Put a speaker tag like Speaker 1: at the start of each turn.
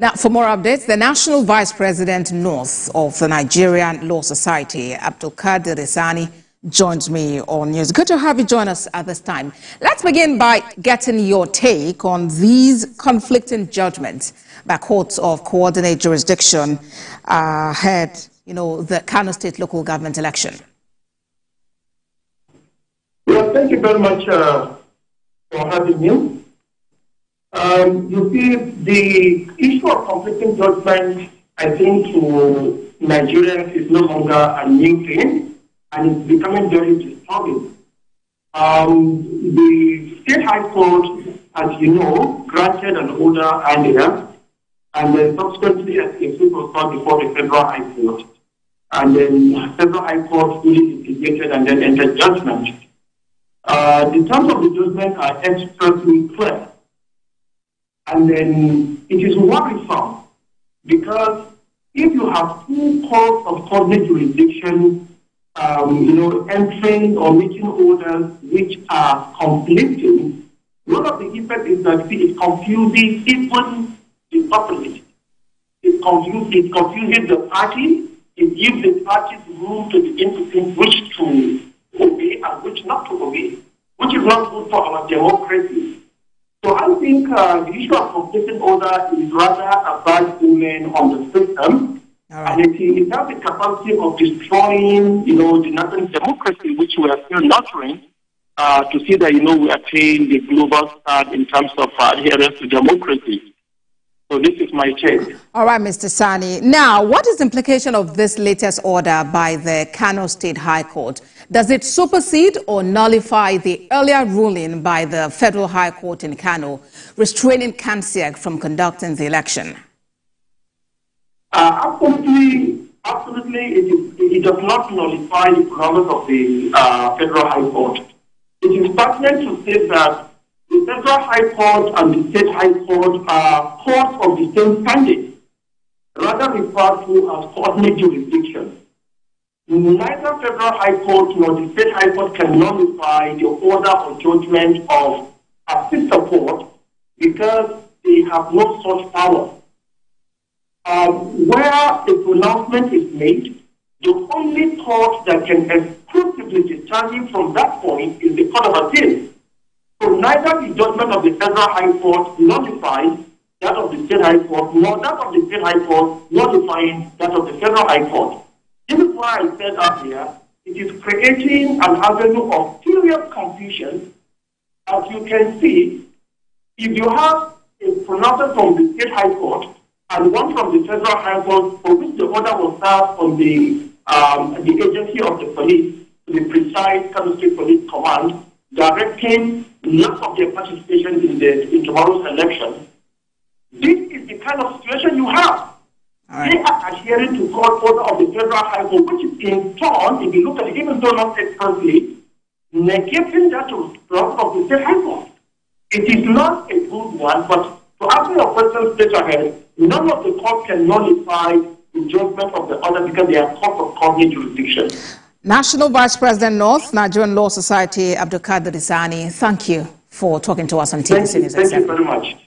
Speaker 1: Now, for more updates, the National Vice President North of the Nigerian Law Society, Abdulkadir Risani, joins me on news. Good to have you join us at this time. Let's begin by getting your take on these conflicting judgments by courts of coordinate jurisdiction ahead, the Kano State local government election.
Speaker 2: Well, thank you very much for having me. You see, the issue of conflicting judgment, I think, to Nigerians is no longer a new thing, and it's becoming very disturbing. The State High Court, as you know, granted an order earlier, and then subsequently a case was brought before the Federal High Court. And then the Federal High Court fully investigated and then entered judgment. The terms of the judgment are extremely clear. And then it is worrisome because if you have two courts of coordinate jurisdiction, entering or making orders which are conflicting, one of the effects is that it confuses even the populace. It confuses the party. It gives the parties room to begin to think which to obey and which not to obey, which is not good for our democracy. So I think the issue of conflicting order is rather a bad omen on the system, and it has the capacity of destroying, the national democracy, which we are still nurturing, to see that, we attain the global start in terms of adherence to democracy. So this is my take.
Speaker 1: All right, Mr. Sani. Now, what is the implication of this latest order by the Kano State High Court? Does it supersede or nullify the earlier ruling by the Federal High Court in Kano restraining Kansiag from conducting the election?
Speaker 2: Absolutely, it does not nullify the promise of the Federal High Court. It is pertinent to say that the Federal High Court and the State High Court are courts of the same standing, rather referred to as coordinate jurisdiction. Neither Federal High Court nor the State High Court can nullify the order or judgment of a sister court because they have no such power. Where a pronouncement is made, the only court that can exclusively determine from that point is the Court of Appeal. So neither the judgment of the Federal High Court nullifies that of the State High Court, nor that of the State High Court nullifying that of the Federal High Court. This is why I said earlier, it is creating an avenue of serious confusion. As you can see, if you have a pronouncement from the State High Court and one from the Federal High Court for which the order was served on the agency of the police, the precise Kano State Police Command, directing lots of their participation in tomorrow's election, this is the kind of situation you have. Right. They are adhering to court order of the Federal High Court, which is in turn, if you look at it, even though not expressly, negating that of the State High Court. It is not a good one, but to answer your question straight ahead, none of the courts can nullify the judgment of the other because they are courts of coordinate jurisdiction.
Speaker 1: National Vice President North, Nigerian Law Society, Abdulkadir Risani, thank you for talking to us on TVC News On.
Speaker 2: Thank you very much.